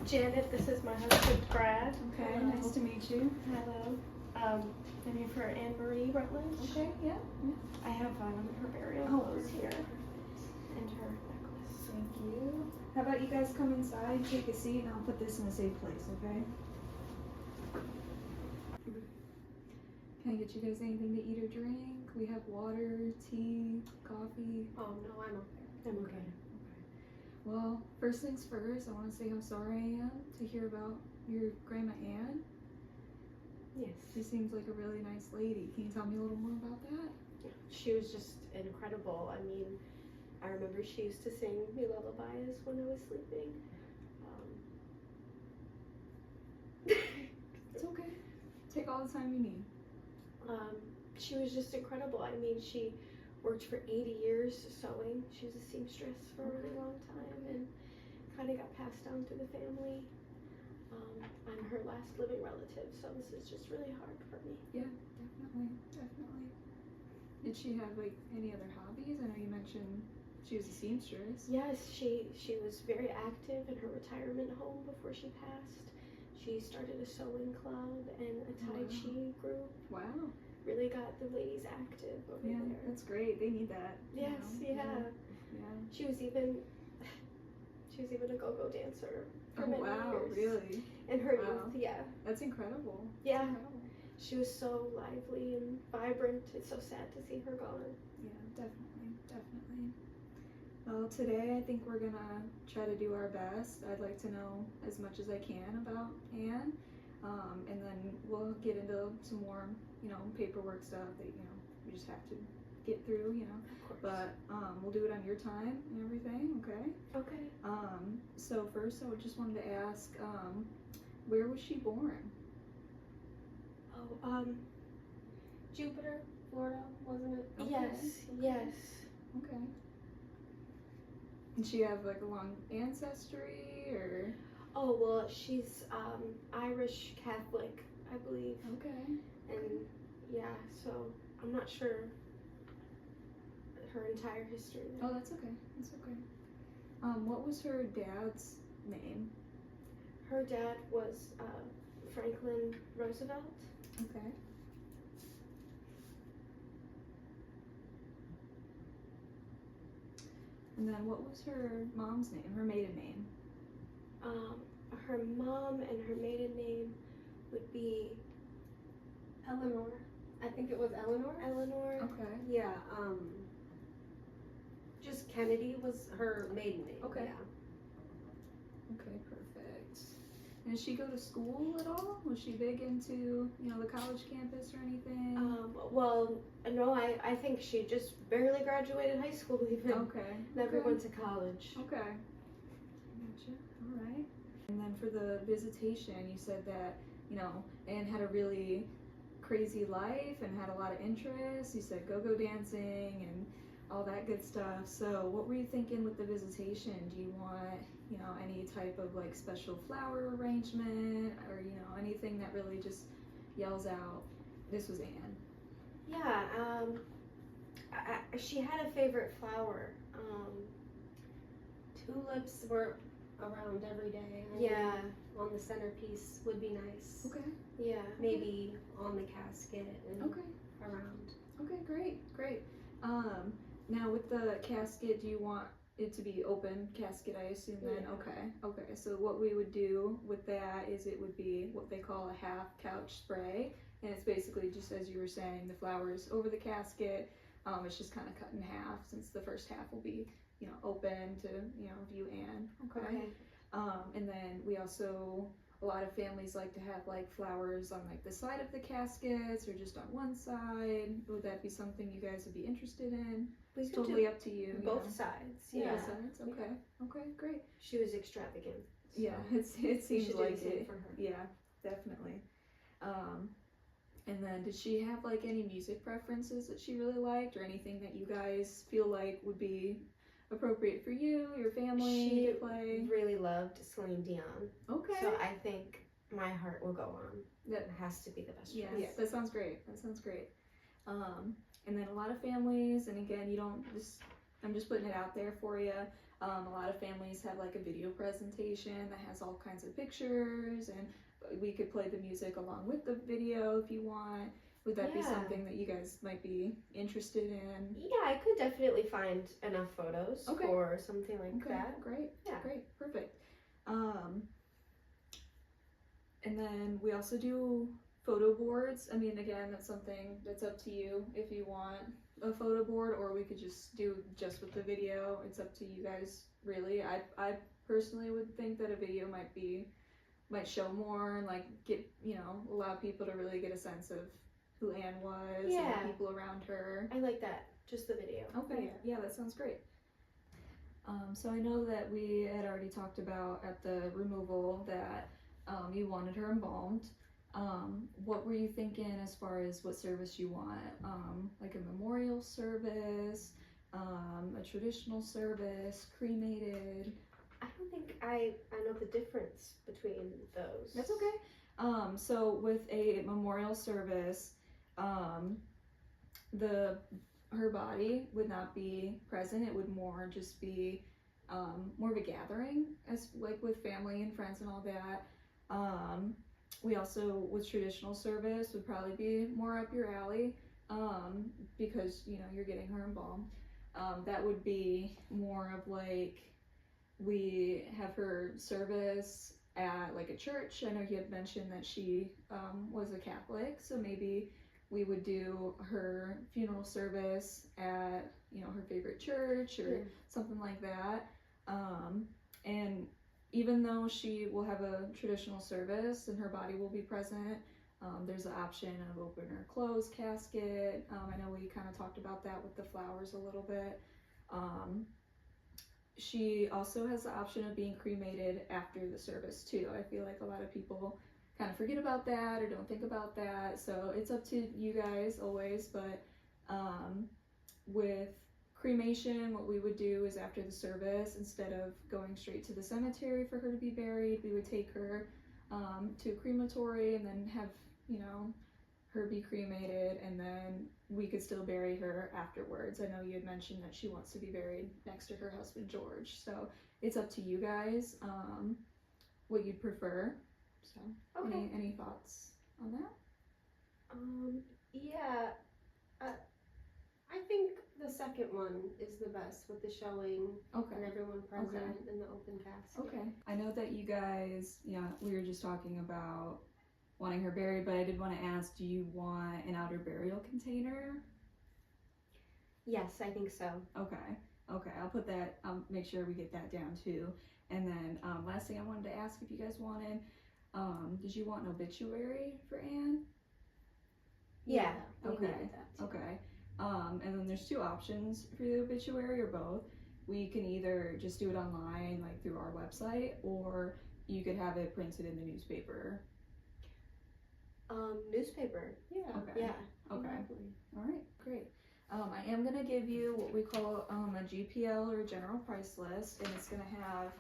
Janet, this is my husband, Brad. Okay, Hello. nice to meet you. Hello. I'm here for Anne Marie Rutledge. Okay, yeah. I have her burial clothes here and her necklace. Thank you. How about you guys come inside, take a seat, and I'll put this in a safe place, okay? Can I get you guys anything to eat or drink? We have water, tea, coffee. Oh no, I'm okay. Well, first things first, I want to say how sorry I am to hear about your grandma Anne. Yes. She seems like a really nice lady. Can you tell me a little more about that? She was just incredible. I mean, I remember she used to sing me lullabies when I was sleeping. It's okay. Take all the time you need. She was just incredible. I mean, she worked for 80 years sewing. She was a seamstress for a really long time and kind of got passed down through the family. I'm her last living relative, so this is just really hard for me. Yeah, definitely. Did she have like any other hobbies? I know you mentioned she was a seamstress. Yes, she was very active in her retirement home before she passed. She started a sewing club and a Tai Chi group. Wow. Really got the ladies active over Yeah, there. that's great. They need that. Yes, you know? yeah. She was even a go-go dancer for many years. Really? In her youth, yeah. That's incredible. Yeah. That's incredible. She was so lively and vibrant. It's so sad to see her gone. Yeah, definitely. Well, today I think we're gonna try to do our best. I'd like to know as much as I can about Anne, and then we'll get into some more, paperwork stuff that we just have to get through, Of course. But we'll do it on your time and everything, okay? Okay. So first I just wanted to ask, where was she born? Oh, Jupiter, Florida, wasn't it? Okay. Yes. Okay. Did she have like a long ancestry or? Oh, well, she's Irish Catholic, I believe. Okay. And yeah, so I'm not sure her entire history there. Oh, that's okay. What was her dad's name? Her dad was Franklin Roosevelt. Okay. And then what was her mom's name, her maiden name? Her mom and her maiden name would be Eleanor. I think it was Eleanor. Eleanor. Okay. Yeah. Just Kennedy was her maiden name. Okay. Yeah. Okay, perfect. And did she go to school at all? Was she big into, the college campus or anything? Well, no, I think she just barely graduated high school even. Okay. Never okay. went to college. Okay. Gotcha. All right. And then for the visitation, you said that, Anne had a really crazy life and had a lot of interests. You said go-go dancing and all that good stuff. So what were you thinking with the visitation? Do you want, any type of like special flower arrangement or, anything that really just yells out, this was Anne? Yeah, she had a favorite flower. Tulips were around every day. Yeah. On the centerpiece would be nice. Okay. Yeah. Maybe on the casket and Okay. around. Okay, great. Now with the casket, do you want it to be open casket, I assume then? Yeah. Okay. So what we would do with that is it would be what they call a half couch spray. And it's basically just as you were saying, the flowers over the casket. It's just kind of cut in half since the first half will be, open to, view Anne. Okay. And then we also, a lot of families like to have like flowers on like the side of the caskets or just on one side. Would that be something you guys would be interested in? We It's could totally do up to you. both sides. Yeah. Both sides. Okay. Okay. Great. She was extravagant. So Yeah. It we seems should do like the same it. for her. Yeah. Definitely. And then did she have like any music preferences that she really liked or anything that you guys feel like would be appropriate for you, your family She to play? really loved Celine Dion. Okay. So I think my heart will go on. That It has to be the best choice. Yes, that sounds great. And then a lot of families, and again, you don't just I'm just putting it out there for you. A lot of families have like a video presentation that has all kinds of pictures, and we could play the music along with the video if you want. Would that be Yeah. something that you guys might be interested in? Yeah, I could definitely find enough photos Okay. for something like Okay, that. great. Yeah. Great, perfect. And then we also do photo boards. I mean, again, that's something that's up to you if you want a photo board, or we could just do just with the video. It's up to you guys, really. I personally would think that a video might show more and like get, allow people to really get a sense of who Anne was Yeah. and the people around her. I like that. Just the video. Okay, yeah, that sounds great. So I know that we had already talked about at the removal that you wanted her embalmed. What were you thinking as far as what service you want? Like a memorial service, a traditional service, cremated? I don't think I know the difference between those. That's okay. So with a memorial service, her body would not be present. It would more just be more of a gathering, as like with family and friends and all that. We also, with traditional service, would probably be more up your alley, because you're getting her embalmed. That would be more of like, we have her service at like a church. I know you had mentioned that she was a Catholic, so maybe we would do her funeral service at her favorite church or something like that. And even though she will have a traditional service and her body will be present, there's the option of open or close casket. I know we kind of talked about that with the flowers a little bit. She also has the option of being cremated after the service too. I feel like a lot of people kind of forget about that or don't think about that, so it's up to you guys always. But with cremation, what we would do is after the service, instead of going straight to the cemetery for her to be buried, we would take her to a crematory and then have her be cremated, and then we could still bury her afterwards. I know you had mentioned that she wants to be buried next to her husband George, so it's up to you guys what you'd prefer. So Okay. any thoughts on that? Yeah, I think the second one is the best with the showing Okay. and everyone present in the open casket. Okay. I know that you guys, we were just talking about wanting her buried, but I did want to ask, do you want an outer burial container? Yes, I think so. Okay. I'll make sure we get that down too. And then last thing I wanted to ask, if you guys wanted, did you want an obituary for Anne? Yeah. we Okay. needed that too. Okay. And then there's two options for the obituary, or both. We can either just do it online, like through our website, or you could have it printed in the newspaper. Newspaper. Yeah. Okay. Yeah. Okay. Lovely. All right, great. I am going to give you what we call a GPL, or general price list, and it's going to have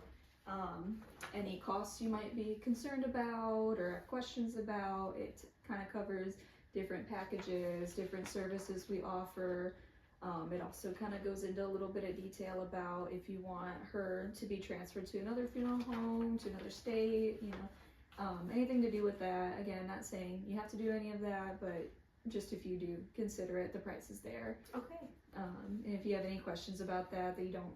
any costs you might be concerned about or have questions about. It kind of covers different packages, different services we offer. It also kind of goes into a little bit of detail about if you want her to be transferred to another funeral home, to another state, anything to do with that. Again, not saying you have to do any of that, but just if you do consider it, the price is there. Okay. And if you have any questions about that you don't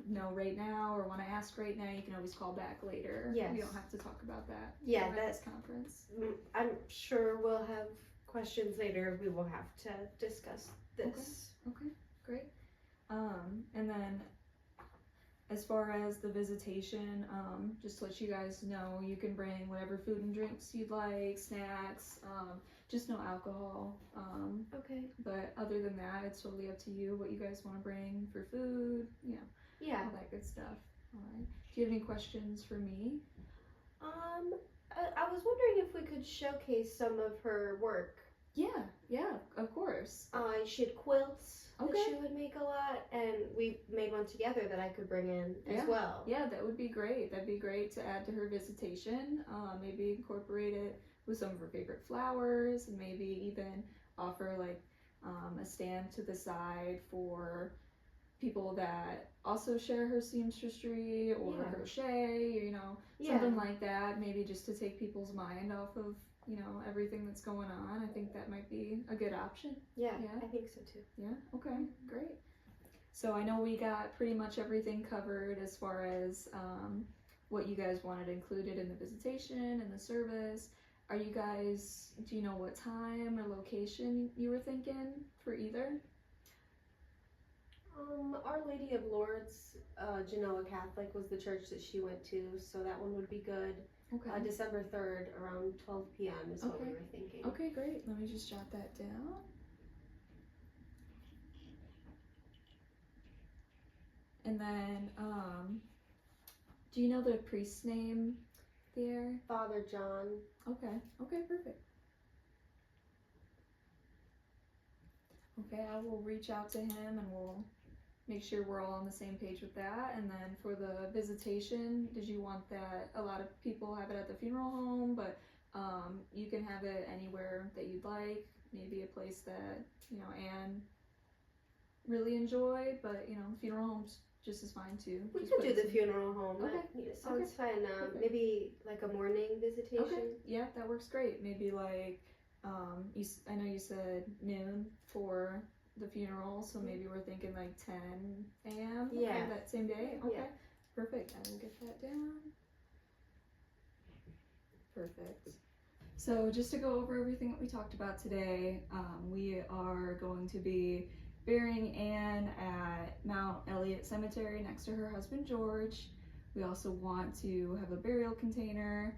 know right now or want to ask right now, you can always call back later. Yes. We don't have to talk about that Yeah, during this conference. I'm sure we'll have questions later. We will have to discuss this. Okay, great. And then as far as the visitation, just to let you guys know, you can bring whatever food and drinks you'd like, snacks, just no alcohol. Okay. But other than that, it's totally up to you what you guys want to bring for food, Yeah. all that good stuff. All right. Do you have any questions for me? I was wondering if we could showcase some of her work. Yeah, of course. She had quilts that Okay. she would make a lot, and we made one together that I could bring in as well. Yeah, that would be great. That'd be great to add to her visitation. Maybe incorporate it with some of her favorite flowers, and maybe even offer like a stand to the side for people that also share her seamstressry or Yeah. crochet, you know, Yeah. something like that. Maybe just to take people's mind off of, you know, everything that's going on. I think that might be a good option. Yeah, Yeah. I think so too. Yeah, okay, great. So I know we got pretty much everything covered as far as what you guys wanted included in the visitation and the service. Are you guys, do you know what time or location you were thinking for either? Our Lady of Lourdes, Genoa Catholic was the church that she went to, so that one would be good. Okay. December 3rd around 12 p.m. is what we Okay. were thinking. Okay, great. Let me just jot that down. And then, do you know the priest's name there? Father John. Okay, okay, perfect. Okay, I will reach out to him and we'll make sure we're all on the same page with that. And then for the visitation, did you want that? A lot of people have it at the funeral home, but you can have it anywhere that you'd like. Maybe a place that, you know, Anne really enjoyed, but, you know, funeral home's just as fine too. We Just could put do it the in- funeral home. Okay. That sounds fun. Perfect. Maybe like a morning visitation. Okay, yeah, that works great. Maybe like, I know you said noon for the funeral, so maybe we're thinking like 10 a.m. Okay, Yeah. that same day. Okay, Yeah. perfect. I will get that down. Perfect. So just to go over everything that we talked about today, we are going to be burying Anne at Mount Elliott Cemetery next to her husband George. We also want to have a burial container.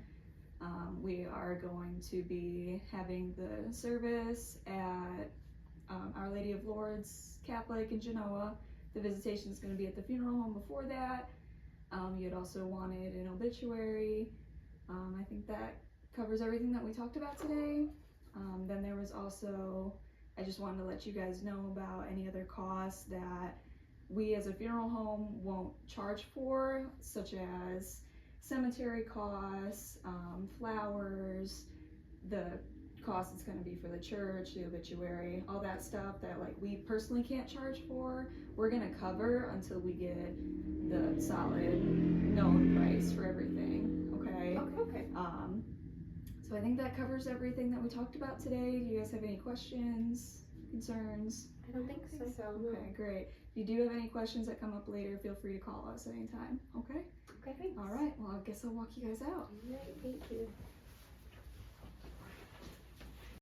We are going to be having the service at Our Lady of Lourdes Catholic in Genoa. The visitation is going to be at the funeral home before that. You had also wanted an obituary. I think that covers everything that we talked about today. Then there was also, I just wanted to let you guys know about any other costs that we as a funeral home won't charge for, such as cemetery costs, flowers, the cost it's going to be for the church, the obituary, all that stuff that like we personally can't charge for, we're going to cover until we get the solid known price for everything. Okay. Okay. So I think that covers everything that we talked about today. Do you guys have any questions, concerns? I don't think so. Okay, great. If you do have any questions that come up later, feel free to call us anytime. Okay? Okay, thanks. All right. Well, I guess I'll walk you guys out. All right, thank you.